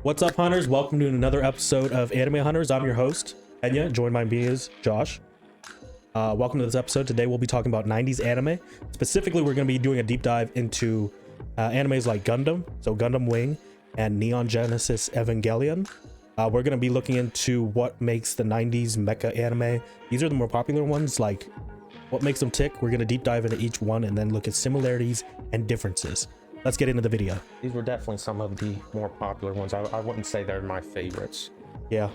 What's up, hunters? Welcome to another episode of Anime Hunters. I'm your host, Enya. Joined by me is Josh. Welcome to this episode. Today we'll be talking about 90s anime. Specifically, we're going to be doing a deep dive into animes like Gundam, so Gundam Wing, and Neon Genesis Evangelion. We're going to be looking into what makes the 90s mecha anime. These are the more popular ones, like what makes them tick. We're going to deep dive into each one and then look at similarities and differences. Let's get into the video. These were definitely some of the more popular ones. I wouldn't say they're my favorites. Yeah.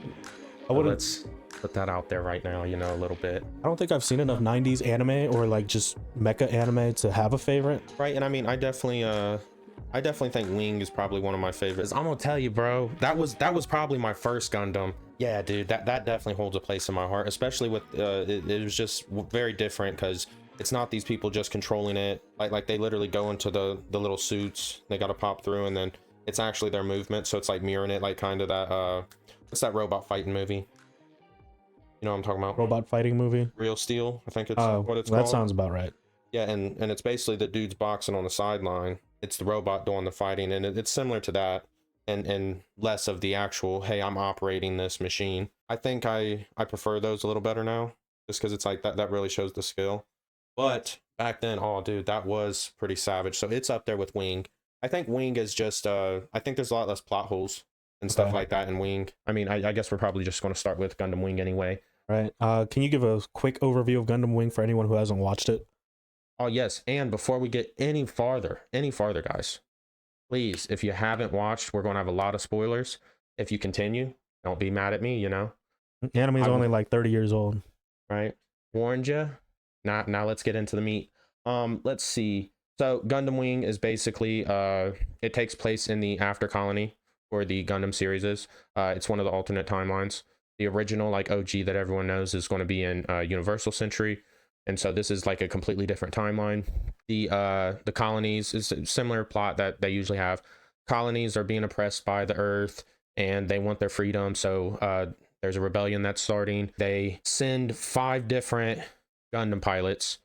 Let's put that out there right now, a little bit. I don't think I've seen enough 90s anime or like just mecha anime to have a favorite. Right, and I mean, I definitely think Wing is probably one of my favorites. I'm gonna tell you, bro, that was probably my first Gundam. Yeah, dude, that definitely holds a place in my heart, especially with it was just very different because it's not these people just controlling it. Like they literally go into the little suits, they got to pop through, and then it's actually their movement, so it's like mirroring it, like kind of that what's that robot fighting movie? You know what I'm talking about? Robot fighting movie? Real Steel, I think it's what it's called. That sounds about right. Yeah, and it's basically the dude's boxing on the sideline. It's the robot doing the fighting, and it's similar to that, and less of the actual, hey, I'm operating this machine. I think I prefer those a little better now, just because it's like that really shows the skill. But back then, oh dude, that was pretty savage. So it's up there with Wing. I think Wing is just I think there's a lot less plot holes and stuff like that in Wing. I mean, I guess we're probably just going to start with Gundam Wing anyway. Right. Can you give a quick overview of Gundam Wing for anyone who hasn't watched it? Oh yes, and before we get any farther, guys, please, if you haven't watched, we're going to have a lot of spoilers. If you continue, don't be mad at me, Anime's only like 30 years old. Right. Warned you. Now let's get into the meat. Let's see. So Gundam Wing is basically it takes place in the After Colony for the Gundam series is. It's one of the alternate timelines. The original like OG that everyone knows is going to be in Universal Century, and so this is like a completely different timeline. The colonies is a similar plot that they usually have. Colonies are being oppressed by the Earth and they want their freedom, so there's a rebellion that's starting. They send 5 different Gundam pilots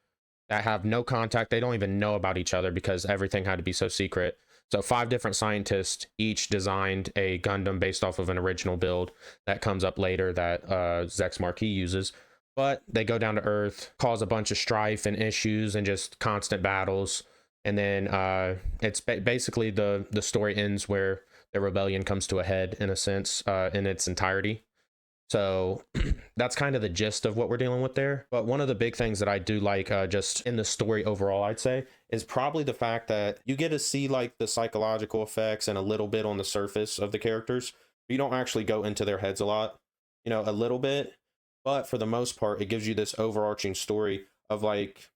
that have no contact. They don't even know about each other because everything had to be so secret. So 5 different scientists each designed a Gundam based off of an original build that comes up later that Zex Marquis uses. But they go down to Earth, cause a bunch of strife and issues and just constant battles. And then it's basically the story ends where the rebellion comes to a head in a sense in its entirety. So that's kind of the gist of what we're dealing with there. But one of the big things that I do like just in the story overall, I'd say, is probably the fact that you get to see like the psychological effects and a little bit on the surface of the characters. You don't actually go into their heads a lot, a little bit. But for the most part, it gives you this overarching story of like,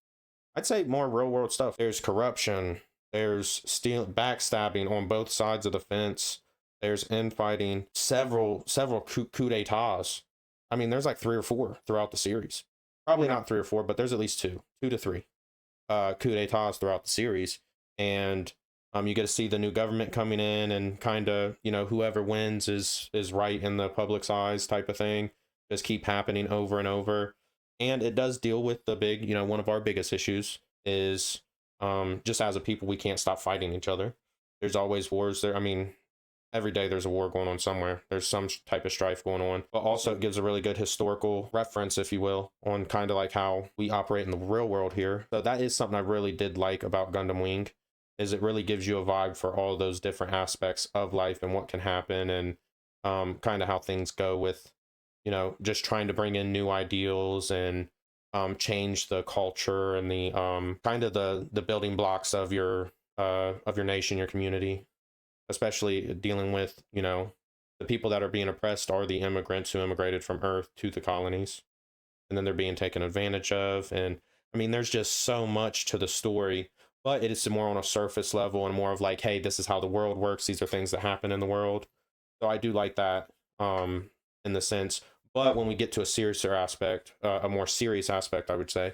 I'd say more real world stuff. There's corruption, there's backstabbing on both sides of the fence. There's infighting, several coup d'etats. I mean, there's like 3 or 4 throughout the series. Probably not 3 or 4, but there's at least 2 to 3 coup d'etats throughout the series. And you get to see the new government coming in and kind of, whoever wins is right in the public's eyes type of thing. Just keep happening over and over. And it does deal with the big, one of our biggest issues is just as a people, we can't stop fighting each other. There's always wars there. I mean, every day there's a war going on somewhere. There's some type of strife going on. But also it gives a really good historical reference, if you will, on kind of like how we operate in the real world here. So that is something I really did like about Gundam Wing, is it really gives you a vibe for all those different aspects of life and what can happen and kind of how things go with, just trying to bring in new ideals and change the culture and the kind of the building blocks of your nation, your community. Especially dealing with, the people that are being oppressed are the immigrants who immigrated from Earth to the colonies. And then they're being taken advantage of. And I mean, there's just so much to the story, but it is more on a surface level and more of like, hey, this is how the world works. These are things that happen in the world. So I do like that in the sense. But when we get to a more serious aspect, I would say,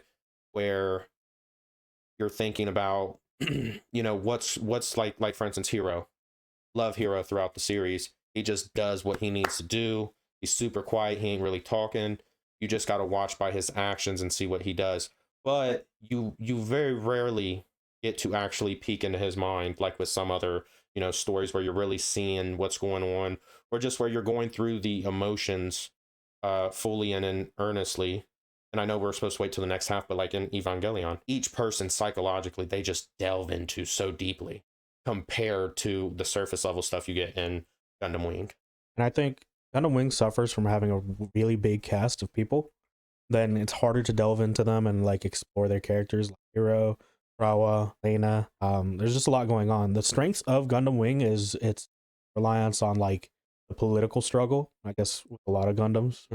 where you're thinking about, what's like for instance, Hero. Love Hero throughout the series. He just does what he needs to do. He's super quiet. He ain't really talking. You just got to watch by his actions and see what he does. But you very rarely get to actually peek into his mind like with some other stories where you're really seeing what's going on, or just where you're going through the emotions fully and earnestly. And I know we're supposed to wait till the next half, but like in Evangelion, each person psychologically, they just delve into so deeply compared to the surface level stuff you get in Gundam Wing. And I think Gundam Wing suffers from having a really big cast of people. Then it's harder to delve into them and like explore their characters, like Hiro, Rawa, Lena. There's just a lot going on. The strengths of Gundam Wing is its reliance on like the political struggle. I guess with a lot of Gundams,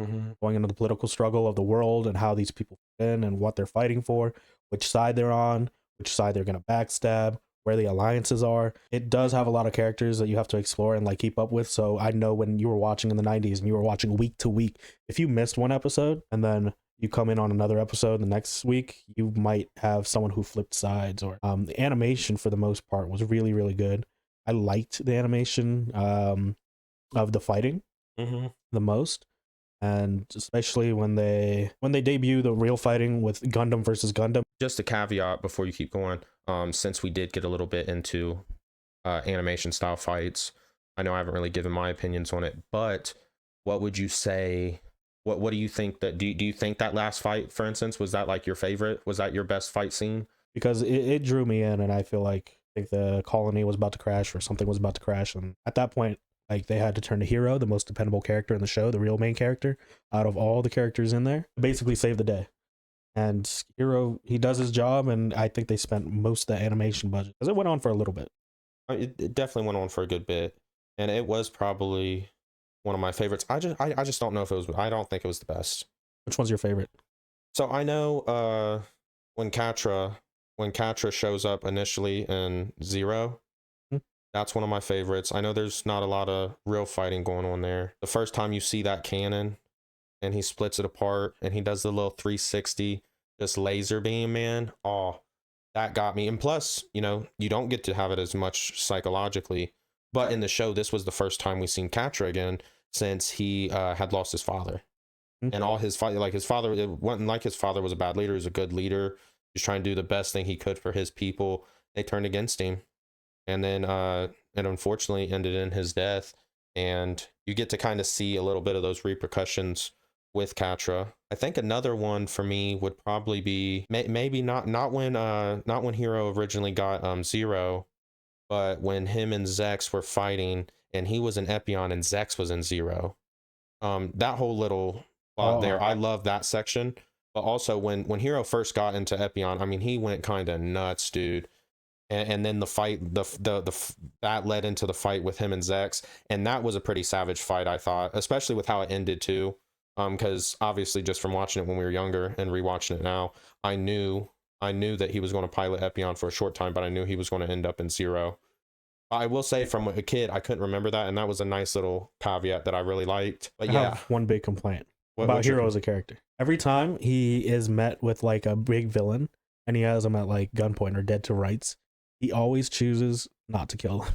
going into the political struggle of the world and how these people fit in and what they're fighting for, which side they're on, which side they're gonna backstab, where the alliances are. It does have a lot of characters that you have to explore and like keep up with. So I know when you were watching in the 90s and you were watching week to week, if you missed one episode and then you come in on another episode the next week, you might have someone who flipped sides. Or the animation for the most part was really, really good. I liked the animation of the fighting the most, and especially when they debut the real fighting with Gundam versus Gundam. Just a caveat before you keep going, since we did get a little bit into animation style fights, I know I haven't really given my opinions on it, but what would you say? What do you think that do you think that last fight, for instance, was that like your favorite? Was that your best fight scene? Because it drew me in, and I think the colony was about to crash or something was about to crash, and at that point, like, they had to turn to Hiro, the most dependable character in the show, the real main character out of all the characters in there, basically save the day. And Hiro, he does his job, and I think they spent most of the animation budget because it went on for a little bit. It definitely went on for a good bit, and it was probably one of my favorites. I just don't know if it was. I don't think it was the best. Which one's your favorite? So I know when Catra shows up initially in Zero, that's one of my favorites. I know there's not a lot of real fighting going on there. The first time you see that cannon and he splits it apart and he does the little 360 just laser beam, man. Oh, that got me. And plus, you don't get to have it as much psychologically. But in the show, this was the first time we've seen Catra again since he had lost his father. And all his father, it wasn't like his father was a bad leader. He was a good leader. He was trying to do the best thing he could for his people. They turned against him. And then it unfortunately ended in his death. And you get to kind of see a little bit of those repercussions with Catra. I think another one for me would probably be maybe not when Hiro originally got Zero, but when him and Zex were fighting and he was in Epion and Zex was in Zero. That whole little plot there, I love that section. But also when Hiro first got into Epion, I mean, he went kind of nuts, dude. And then the fight, that led into the fight with him and Zex, and that was a pretty savage fight, I thought, especially with how it ended too. Because obviously, just from watching it when we were younger and rewatching it now, I knew that he was going to pilot Epion for a short time, but I knew he was going to end up in Zero. I will say, from a kid, I couldn't remember that, and that was a nice little caveat that I really liked. But I have one big complaint about Hiro as a character. Every time he is met with like a big villain, and he has him at like gunpoint or dead to rights, he always chooses not to kill him.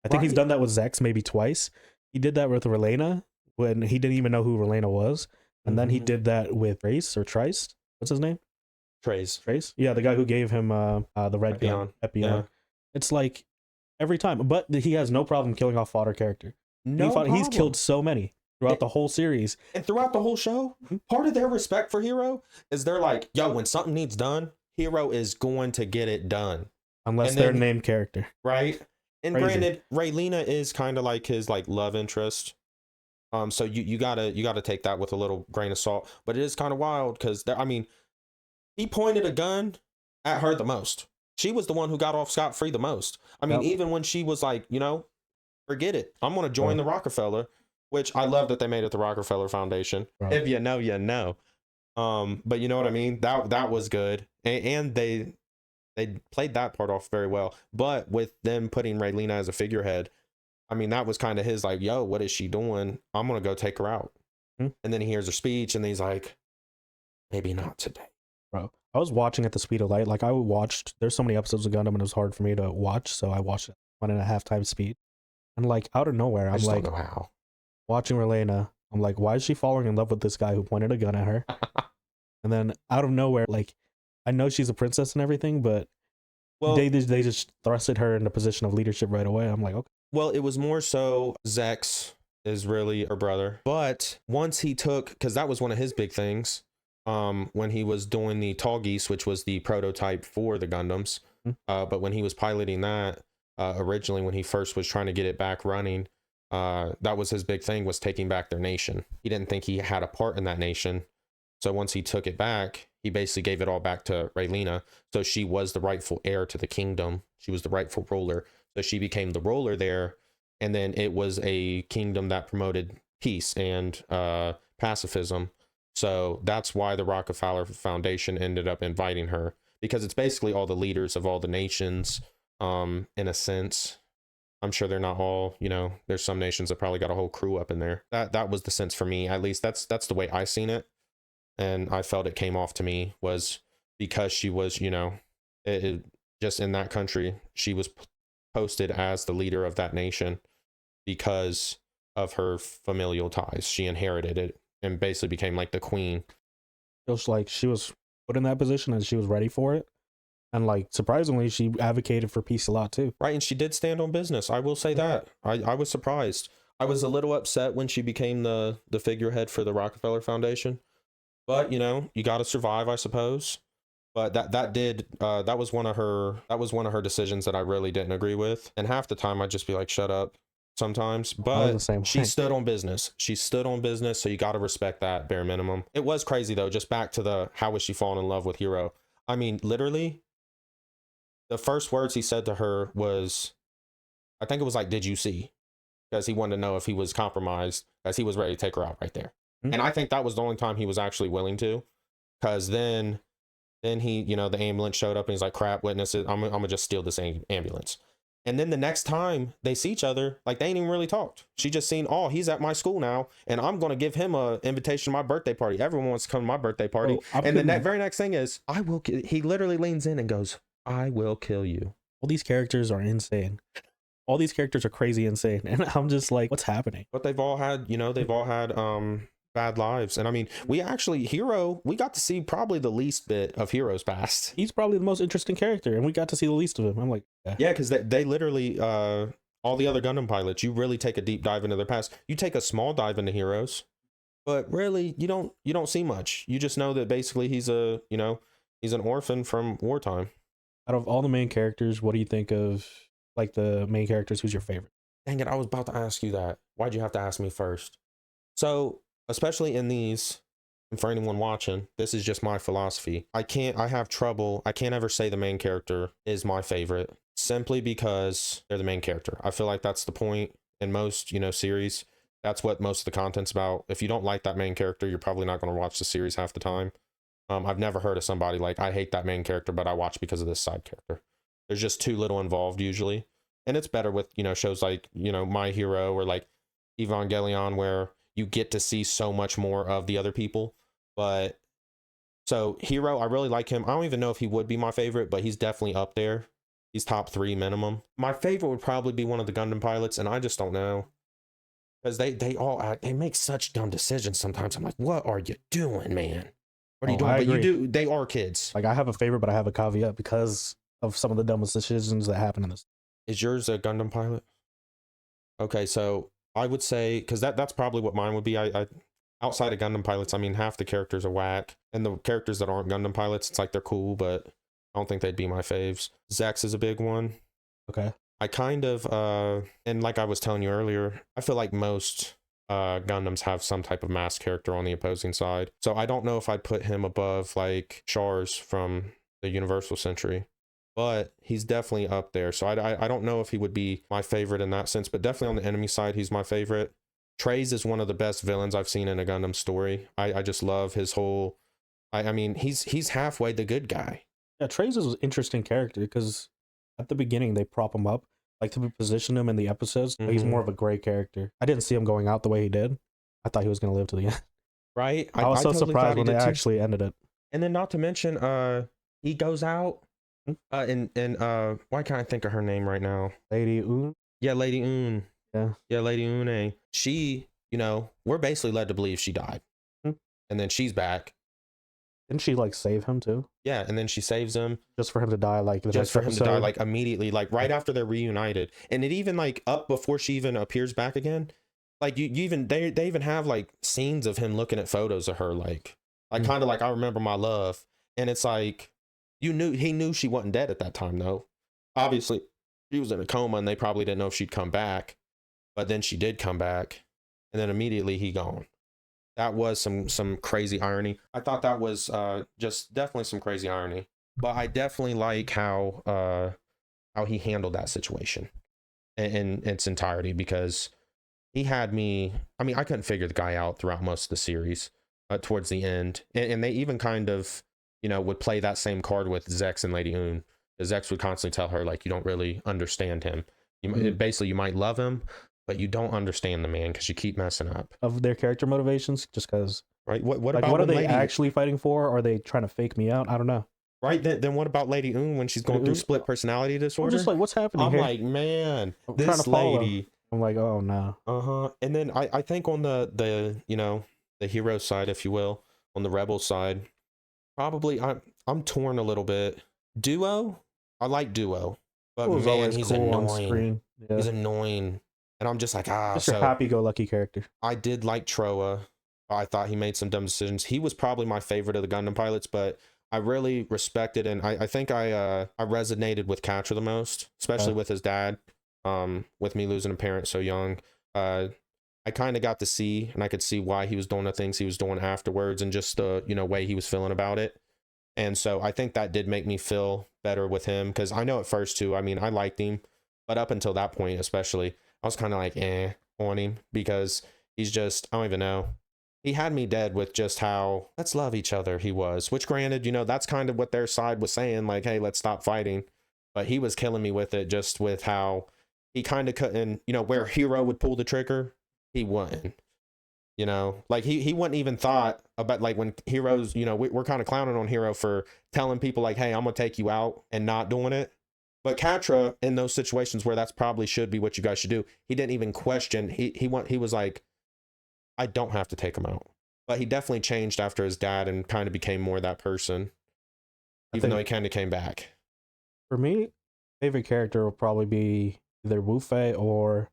I think he's done that with Zex maybe twice. He did that with Relena when he didn't even know who Relena was. And then he did that with Trace or Trist. What's his name? Trace. Yeah, the guy who gave him the red gun. Epion. Yeah. It's like every time. But he has no problem killing off fodder character. He's killed so many throughout the whole series. And throughout the whole show, part of their respect for Hiro is they're like, yo, when something needs done, Hiro is going to get it done. Unless they're named character. Right. And crazy. Granted, Raylena is kind of like his like love interest. So you gotta take that with a little grain of salt. But it is kind of wild because he pointed a gun at her the most. She was the one who got off scot-free the most. I mean, even when she was like, forget it. I'm gonna join the Rockefeller, which I love that they made it the Rockefeller Foundation. Right. If you know, you know. But you know what I mean? That was good. And they played that part off very well. But with them putting Raylena as a figurehead, I mean, that was kind of his like, yo, what is she doing? I'm going to go take her out. And then he hears her speech and he's like, maybe not today. Bro, I was watching at the speed of light. Like there's so many episodes of Gundam and it was hard for me to watch. So I watched it 1.5 times speed. And like out of nowhere, I'm like, don't know how. Watching Raylena, I'm like, why is she falling in love with this guy who pointed a gun at her? And then out of nowhere, like, I know she's a princess and everything, but Well, They just thrusted her in the position of leadership right away. I'm like, okay. well, it was more so Zex is really her brother. But once he took, because that was one of his big things, when he was doing the Tall Geese, which was the prototype for the Gundams. But when he was piloting that, originally when he first was trying to get it back running, that was his big thing, was taking back their nation. He didn't think he had a part in that nation. So once he took it back, he basically gave it all back to Raylina. So she was the rightful heir to the kingdom. She was the rightful ruler. So she became the ruler there. And then it was a kingdom that promoted peace and pacifism. So that's why the Rockefeller Foundation ended up inviting her, because it's basically all the leaders of all the nations, in a sense. I'm sure they're not all, there's some nations that probably got a whole crew up in there. That was the sense for me. At least that's the way I seen it. And I felt it came off to me was because she was, just in that country, she was posted as the leader of that nation because of her familial ties. She inherited it and basically became like the queen. It was like she was put in that position and she was ready for it. And like, surprisingly, she advocated for peace a lot too. Right. And she did stand on business. I will say that. I was surprised. I was a little upset when she became the figurehead for the Rockefeller Foundation. But, you got to survive, I suppose. But that was one of her decisions that I really didn't agree with. And half the time I'd just be like, shut up sometimes. But she stood on business. She stood on business. So you got to respect that bare minimum. It was crazy though. Just back to how was she falling in love with Hiro? I mean, literally the first words he said to her was, I think it was like, did you see? Because he wanted to know if he was compromised, as he was ready to take her out right there. And I think that was the only time he was actually willing to, because then he, the ambulance showed up and he's like, crap, witnesses, I'm gonna just steal this ambulance. And then the next time they see each other, like, they ain't even really talked. She just seen, oh, he's at my school now, and I'm gonna give him a invitation to my birthday party. Everyone wants to come to my birthday party. And the very next thing is, he literally leans in and goes, I will kill you. All these characters are insane. All these characters are crazy insane. And I'm just like, what's happening? But they've all had bad lives. And I mean, Hiro, we got to see probably the least bit of Hiro's past. He's probably the most interesting character, and we got to see the least of him. I'm like, yeah, because they literally, all the other Gundam pilots, you really take a deep dive into their past. You take a small dive into Hiro's, but really you don't see much. You just know that basically he's he's an orphan from wartime. Out of all the main characters, what do you think of, like, the main characters? Who's your favorite? Dang it, I was about to ask you that. Why'd you have to ask me first? So, especially in these, and for anyone watching, this is just my philosophy. I can't ever say the main character is my favorite, simply because they're the main character. I feel like that's the point in most, series. That's what most of the content's about. If you don't like that main character, you're probably not going to watch the series half the time. I've never heard of somebody like, I hate that main character, but I watch because of this side character. There's just too little involved usually. And it's better with, shows like, My Hero or like Evangelion, where you get to see so much more of the other people. But so Hiro, I really like him. I don't even know if he would be my favorite, but he's definitely up there. He's top 3 minimum. My favorite would probably be one of the Gundam pilots, and I just don't know. Because they make such dumb decisions sometimes. I'm like, what are you doing, man? What are you doing? But they are kids. Like, I have a favorite, but I have a caveat because of some of the dumbest decisions that happen in this. Is yours a Gundam pilot? Okay, so I would say, because that's probably what mine would be. I outside of Gundam pilots, I mean, half the characters are whack, and the characters that aren't Gundam pilots, it's like they're cool, but I don't think they'd be my faves. Zex is a big one. Okay. I kind of, and like I was telling you earlier, I feel like most Gundams have some type of masked character on the opposing side. So I don't know if I'd put him above like Char's from the Universal Century, but he's definitely up there. So I don't know if he would be my favorite in that sense, but definitely on the enemy side, he's my favorite. Treize is one of the best villains I've seen in a Gundam story. I just love his whole, I mean, he's halfway the good guy. Yeah, Treize is an interesting character because at the beginning they prop him up, like to position him in the episodes. But he's more of a gray character. I didn't see him going out the way he did. I thought he was going to live to the end. Right? I was so totally surprised when they actually ended it. And then not to mention, he goes out, and why can't I think of her name right now? Lady Un? Yeah, Lady Un. Yeah, Lady Une. She, we're basically led to believe she died. And then she's back. Didn't she like save him too? Yeah, and then she saves him Just for him to die like the just next for him to die episode? like immediately, like right after they're reunited. And it even like up before she even appears back again. Like you even they even have like scenes of him looking at photos of her like kind of like I remember my love. And it's like he knew she wasn't dead at that time though. Obviously, she was in a coma and they probably didn't know if she'd come back. But then she did come back, and then immediately he gone. That was some crazy irony. I thought that was just definitely some crazy irony. But I definitely like how he handled that situation in its entirety, because he had me. I mean, I couldn't figure the guy out throughout most of the series. Towards the end, and they even kind of would play that same card with Zex and Lady Un. Zex would constantly tell her like, you don't really understand him. Basically you might love him, but you don't understand the man because you keep messing up. Of their character motivations, just because. Right? What Like, about what are they Lady actually fighting for? Or are they trying to fake me out? I don't know. Right? Then what about Lady Un when she's going through split personality disorder? I'm just like, what's happening I'm here? like, man, I'm trying this to follow. lady. I'm like, oh no. And then I think on the the hero side, if you will, on the rebel side, probably I'm torn a little bit. Duo, I like Duo, but Duo's man, always he's cool on annoying. screen. Yeah. He's annoying, and I'm just like, Just so your happy-go-lucky character. I did like Troa. I thought he made some dumb decisions. He was probably my favorite of the Gundam pilots, but I really respected, and I think I resonated with Quatre the most, especially with his dad. With me losing a parent so young, I kind of got to see, and I could see why he was doing the things he was doing afterwards, and just the way he was feeling about it. And so I think that did make me feel better with him, because I know at first too, I mean, I liked him, but up until that point especially, I was kind of like on him, because he's just, I don't even know, he had me dead with just how let's love each other he was, which granted, that's kind of what their side was saying, like, hey, let's stop fighting. But he was killing me with it, just with how he kind of couldn't, where Hero would pull the trigger, he wouldn't. Like he wouldn't even thought about, like, when Heroes, we're kind of clowning on Hero for telling people like, hey, I'm gonna take you out, and not doing it. But Quatre, in those situations where that's probably should be what you guys should do, he didn't even question. He was like, I don't have to take him out. But he definitely changed after his dad and kind of became more that person, even though he kind of came back. For me, favorite character will probably be either Wu Fei or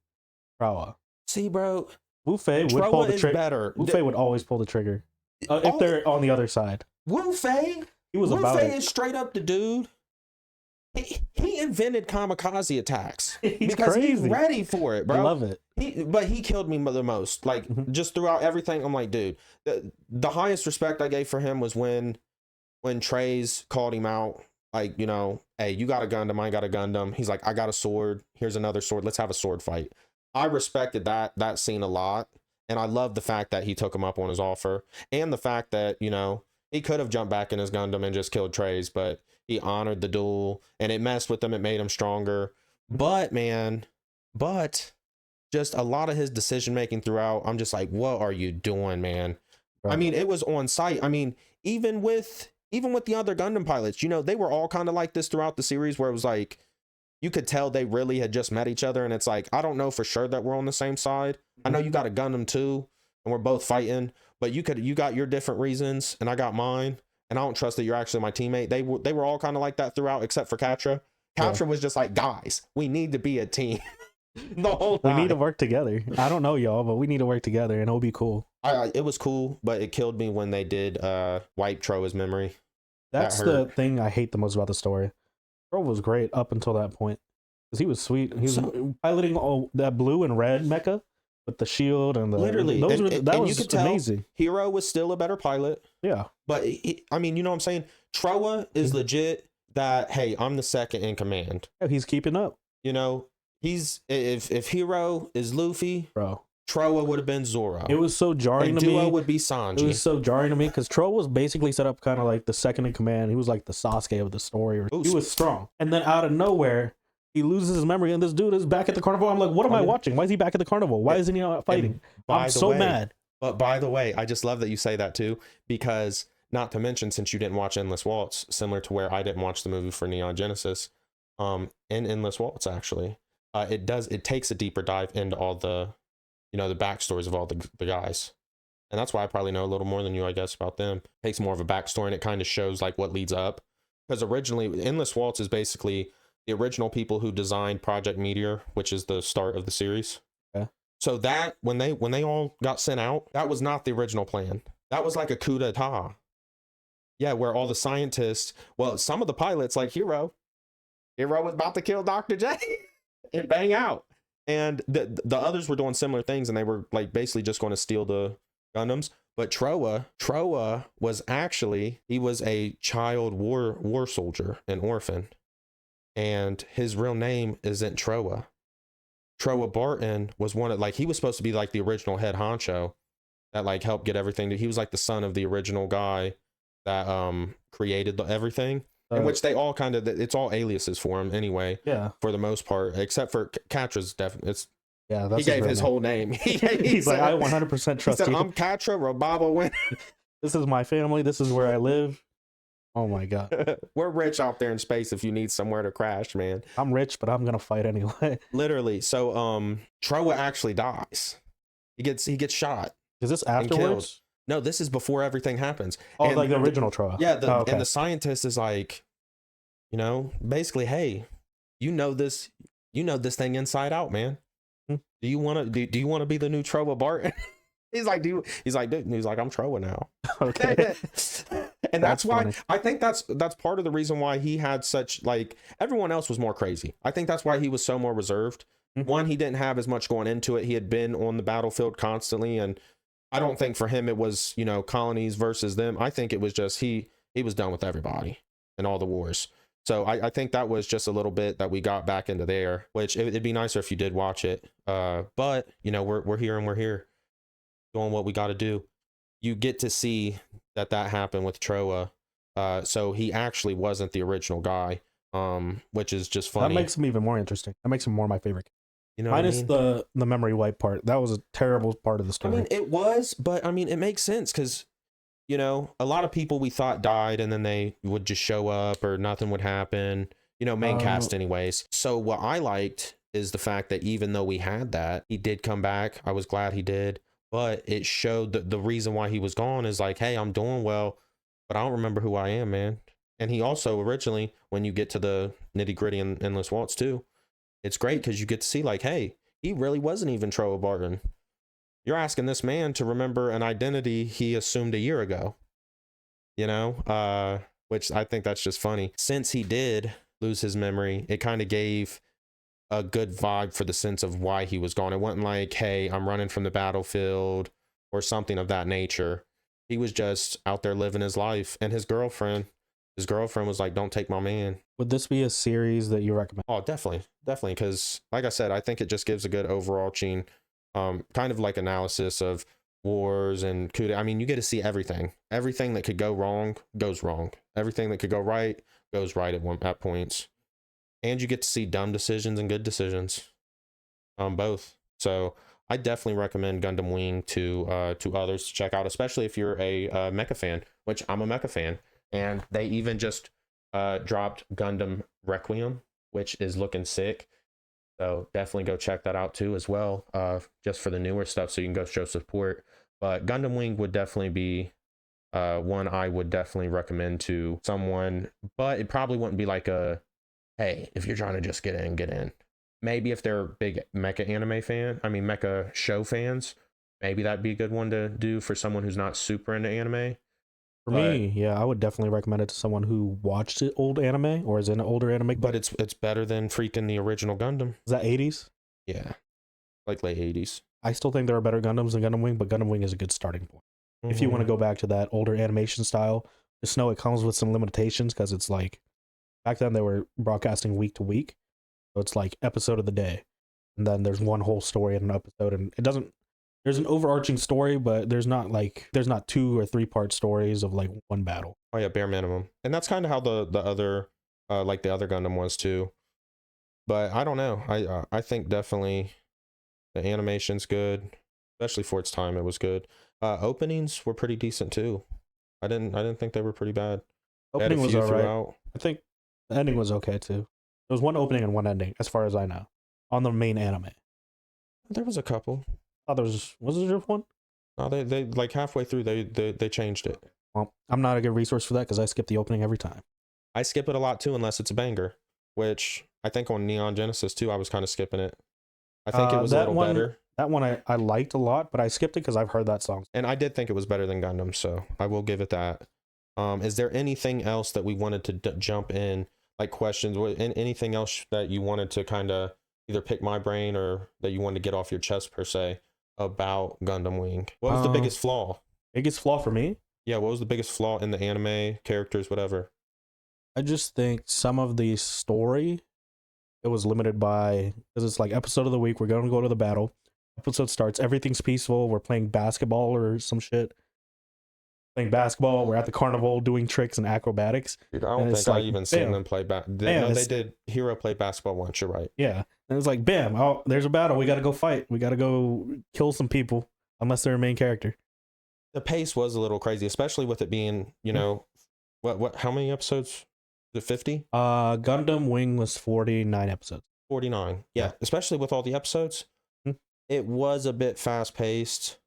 Troa. See, bro, Wu Fei would pull the trigger. Better. Wu Fei would always pull the trigger if they're on the other side. Wu Fei, Wu Fei is straight up the dude. He invented kamikaze attacks. He's crazy. He's ready for it, bro. I love it. But he killed me the most. Like, just throughout everything, I'm like, dude, the highest respect I gave for him was when Trey's called him out. Like, hey, you got a Gundam, I got a Gundam. He's like, I got a sword. Here's another sword. Let's have a sword fight. I respected that scene a lot. And I love the fact that he took him up on his offer. And the fact that, he could have jumped back in his Gundam and just killed Trey's, but he honored the duel, and it messed with him. It made him stronger. But just a lot of his decision making throughout, I'm just like, what are you doing, man? Right. I mean, it was on site. I mean, even with the other Gundam pilots, they were all kind of like this throughout the series, where it was like, you could tell they really had just met each other. And it's like, I don't know for sure that we're on the same side. I know you got a Gundam too, and we're both fighting, but you got your different reasons and I got mine. And I don't trust that you're actually my teammate. They were all kind of like that throughout, except for Quatre. Quatre was just like, guys, we need to be a team. The whole time. We need to work together. I don't know y'all, but we need to work together, and it'll be cool. It was cool, but it killed me when they did wipe Troa's memory. That's the thing I hate the most about the story. Troa was great up until that point, because he was sweet. He was piloting all that blue and red mecha with the shield and the literally that was you could amazing. Hero was still a better pilot. Yeah, but I mean, you know what I'm saying? Troa is legit. That, hey, I'm the second in command. Yeah, he's keeping up. He's if Hero is Luffy, bro, Troa would have been Zoro. It was so jarring to me. Duo would be Sanji. It was so jarring to me because Troa was basically set up kind of like the second in command. He was like the Sasuke of the story. He was strong, and then out of nowhere, he loses his memory, and this dude is back at the carnival. I'm like, what am I watching? Why is he back at the carnival? Why isn't he out fighting? I'm so mad. But by the way, I just love that you say that too, because not to mention, since you didn't watch Endless Waltz, similar to where I didn't watch the movie for Neon Genesis, in Endless Waltz actually, it takes a deeper dive into all the, the backstories of all the guys. And that's why I probably know a little more than you, I guess, about them. Takes more of a backstory, and it kind of shows like what leads up. Because originally, Endless Waltz is basically the original people who designed Project Meteor, which is the start of the series. Okay. So that when they all got sent out, that was not the original plan. That was like a coup d'etat. Yeah, where all the scientists, well, some of the pilots, like Hero was about to kill Dr. J and bang out. And the others were doing similar things, and they were like basically just going to steal the Gundams. But Trowa was actually, he was a child war soldier, an orphan. And his real name isn't Trowa. Trowa Barton was one of, like, he was supposed to be like the original head honcho that like helped get everything. He was like the son of the original guy that created everything. In which they all kind of, it's all aliases for him anyway. Yeah. For the most part, except for Katra's definitely. Yeah, that's he gave his whole name. He's like, I 100% trust you. I'm Katra Rababa Win. This is my family. This is where I live. Oh my god. We're rich out there in space if you need somewhere to crash, man. I'm rich, but I'm gonna fight anyway. Literally. So Trowa actually dies. He gets shot. Is this afterwards? No, this is before everything happens. Oh, and like the original Trowa. Yeah, and the scientist is like, you know, basically, hey, you know this thing inside out, man. Do you want to be the new Trowa Barton? He's like, dude, I'm Trowa now. Okay. And that's why funny. I think that's part of the reason why he had such, like, everyone else was more crazy. I think that's why he was so more reserved. Mm-hmm. One, he didn't have as much going into it. He had been on the battlefield constantly, and I don't think for him it was, you know, colonies versus them. I think it was just he was done with everybody and all the wars. So I think that was just a little bit that we got back into there, which it'd be nicer if you did watch it. But you know, we're here and we're here doing what we got to do. You get to see that happened with Trowa. So he actually wasn't the original guy, which is just funny. That makes him even more interesting. That makes him more my favorite. You know, minus the memory wipe part. That was a terrible part of the story. I mean, it was, but I mean, it makes sense because, you know, a lot of people we thought died and then they would just show up or nothing would happen. You know, main cast anyways. So what I liked is the fact that even though we had that, he did come back. I was glad he did, but it showed that the reason why he was gone is like, hey, I'm doing well, but I don't remember who I am, man. And he also originally, when you get to the nitty gritty in Endless Waltz too, it's great because you get to see like, hey, he really wasn't even Trowa Barton. You're asking this man to remember an identity he assumed a year ago, you know, which I think that's just funny. Since he did lose his memory, it kind of gave a good vibe for the sense of why he was gone. It wasn't like, hey, I'm running from the battlefield or something of that nature. He was just out there living his life. And his girlfriend was like, don't take my man. Would this be a series that you recommend? Oh, definitely. Because like I said, I think it just gives a good overarching kind of like analysis of wars and I mean, you get to see everything that could go wrong goes wrong. Everything that could go right goes right at points. And you get to see dumb decisions and good decisions, both. So I definitely recommend Gundam Wing to others to check out, especially if you're a mecha fan, which I'm a mecha fan. And they even just dropped Gundam Requiem, which is looking sick. So definitely go check that out too as well, just for the newer stuff, so you can go show support. But Gundam Wing would definitely be one I would definitely recommend to someone, but it probably wouldn't be like a, hey, if you're trying to just get in. Maybe if they're a big mecha show fans, maybe that'd be a good one to do for someone who's not super into anime. For me, yeah, I would definitely recommend it to someone who watched it old anime or is in an older anime. But it's better than freaking the original Gundam. Is that 80s? Yeah, like late 80s. I still think there are better Gundams than Gundam Wing, but Gundam Wing is a good starting point. If you want to go back to that older animation style, just know it comes with some limitations because it's like, back then they were broadcasting week to week. So it's like episode of the day. And then there's one whole story in an episode. And it doesn't, there's an overarching story, but there's not 2 or 3 part stories of like one battle. Oh yeah, bare minimum. And that's kind of how the other like the other Gundam was too. But I don't know. I think definitely the animation's good, especially for its time. It was good. Openings were pretty decent too. I didn't think they were pretty bad. Opening was alright. I think the ending was okay too. There was one opening and one ending, as far as I know, on the main anime. There was a couple. Oh, was there just one? No, they like halfway through they changed it. Well, I'm not a good resource for that because I skip the opening every time. I skip it a lot too, unless it's a banger, which I think on Neon Genesis too, I was kind of skipping it. I think it was a little better. That one I liked a lot, but I skipped it because I've heard that song. And I did think it was better than Gundam, so I will give it that. Is there anything else that we wanted to jump in, like questions, anything else that you wanted to kind of either pick my brain or that you wanted to get off your chest per se about Gundam Wing? What was the biggest flaw? Biggest flaw for me? Yeah, what was the biggest flaw in the anime, characters, whatever? I just think some of the story, it was limited by, because it's like episode of the week, we're going to go to the battle. Episode starts, everything's peaceful, we're playing basketball or some shit. Playing basketball, we're at the carnival doing tricks and acrobatics. Dude, I don't think I even seen them play no, they did Hero play basketball once, you're right. Yeah. And it's like, bam, oh, there's a battle, we gotta go fight. We gotta go kill some people, unless they're a main character. The pace was a little crazy, especially with it being, you know, how many episodes? Is it 50? Gundam Wing was 49 episodes. 49. Yeah, especially with all the episodes. It was a bit fast paced,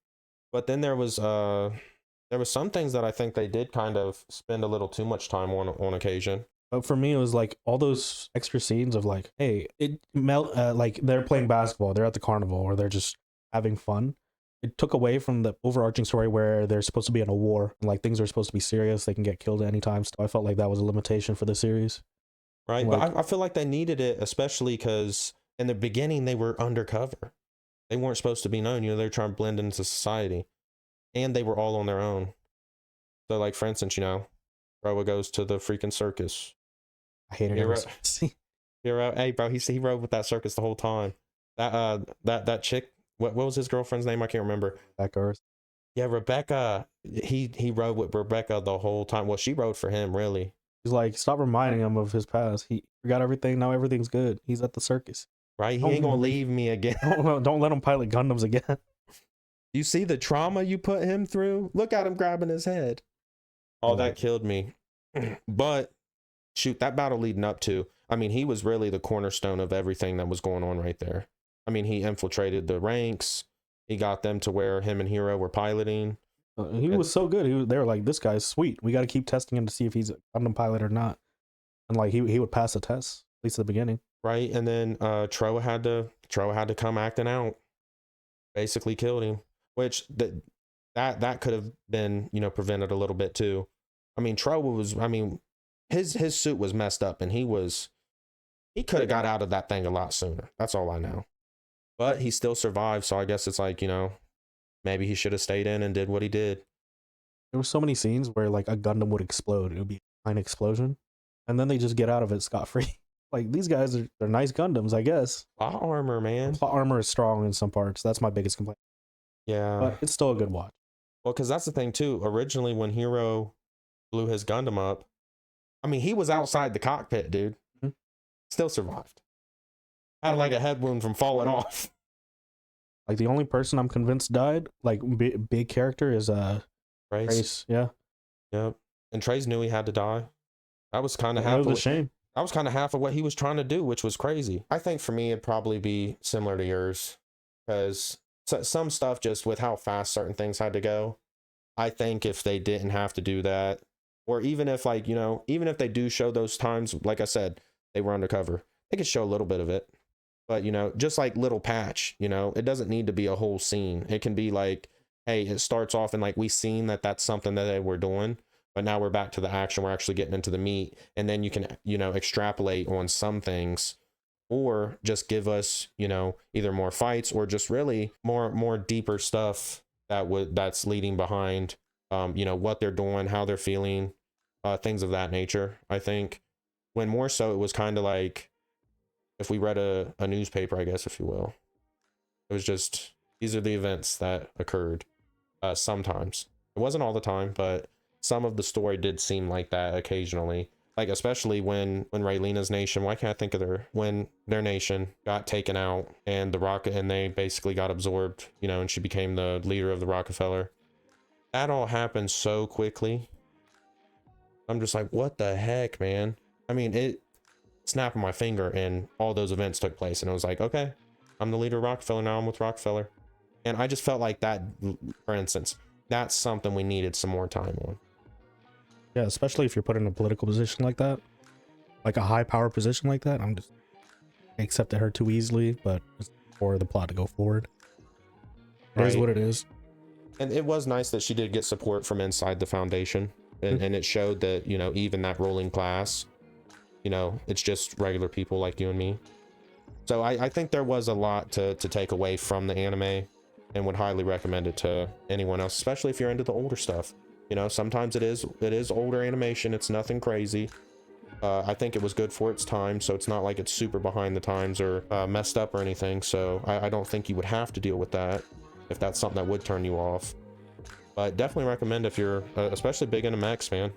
but then there was some things that I think they did kind of spend a little too much time on occasion. But for me, it was like all those extra scenes of like, hey, like they're playing basketball, they're at the carnival, or they're just having fun. It took away from the overarching story where they're supposed to be in a war and like things are supposed to be serious. They can get killed at any time. So I felt like that was a limitation for the series. Right, like, but I feel like they needed it, especially because in the beginning they were undercover. They weren't supposed to be known. You know, they're trying to blend into society, and they were all on their own. So, like for instance, you know, Roa goes to the freaking circus. I hated it. Hero, hey bro, he rode with that circus the whole time. That chick, what was his girlfriend's name? I can't remember. Rebecca. Yeah, Rebecca. He rode with Rebecca the whole time. Well, she rode for him, really. He's like, stop reminding him of his past. He forgot everything. Now everything's good. He's at the circus. Right? He ain't gonna leave me again. Don't let him pilot Gundams again. You see the trauma you put him through? Look at him grabbing his head. Oh, that killed me. But shoot, that battle leading up to, I mean, he was really the cornerstone of everything that was going on right there. I mean, he infiltrated the ranks. He got them to where him and Hero were piloting. He was so good. They were like, this guy's sweet. We got to keep testing him to see if he's a Gundam pilot or not. And like he would pass the test, at least at the beginning. Right, and then Troa had to come acting out. Basically killed him, which that could have been, you know, prevented a little bit too. I mean, Troa was, I mean, his suit was messed up, and he could have got out of that thing a lot sooner. That's all I know. But he still survived, so I guess it's like, you know, maybe he should have stayed in and did what he did. There were so many scenes where like a Gundam would explode. It would be an explosion, and then they just get out of it scot-free. Like, these guys they're nice Gundams, I guess. Plot armor, man. Plot armor is strong in some parts. That's my biggest complaint. Yeah. But it's still a good watch. Well, because that's the thing, too. Originally, when Hero blew his Gundam up, I mean, he was outside the cockpit, dude. Mm-hmm. Still survived. Had like a head wound from falling off. Like, the only person I'm convinced died, like, big character, is Trace. Yeah. Yep. And Trace knew he had to die. That was kind of half. That was a shame. That was kind of half of what he was trying to do, which was crazy. I think for me, it'd probably be similar to yours, because some stuff, just with how fast certain things had to go, I think if they didn't have to do that, or even if, like, you know, even if they do show those times, like I said, they were undercover, they could show a little bit of it. But, you know, just like little patch, you know, it doesn't need to be a whole scene. It can be like, hey, it starts off and like we seen that that's something that they were doing, but now we're back to the action. We're actually getting into the meat. And then you can, you know, extrapolate on some things, or just give us, you know, either more fights or just really more deeper stuff that's leading behind, you know, what they're doing, how they're feeling, things of that nature. I think when more so it was kind of like, if we read a newspaper, I guess, if you will, it was just, these are the events that occurred. Sometimes it wasn't all the time, but some of the story did seem like that occasionally, like especially when Raylena's nation, why can't I think of when their nation got taken out and they basically got absorbed, you know, and she became the leader of the Rockefeller. That all happened so quickly. I'm just like, what the heck, man? I mean, it snapping my finger and all those events took place, and it was like, okay, I'm the leader of Rockefeller now. I'm with Rockefeller. And I just felt like that, for instance, that's something we needed some more time on. Yeah, especially if you're put in a political position like that, like a high power position like that. I accepted her too easily, but just for the plot to go forward. It is Right. what it is. And it was nice that she did get support from inside the Foundation. And it showed that, you know, even that ruling class, you know, it's just regular people like you and me. So I think there was a lot to take away from the anime, and would highly recommend it to anyone else, especially if you're into the older stuff. You know, sometimes it is older animation. It's nothing crazy. I think it was good for its time, so it's not like it's super behind the times or messed up or anything. So I don't think you would have to deal with that if that's something that would turn you off. But definitely recommend if you're especially big into mechs, man.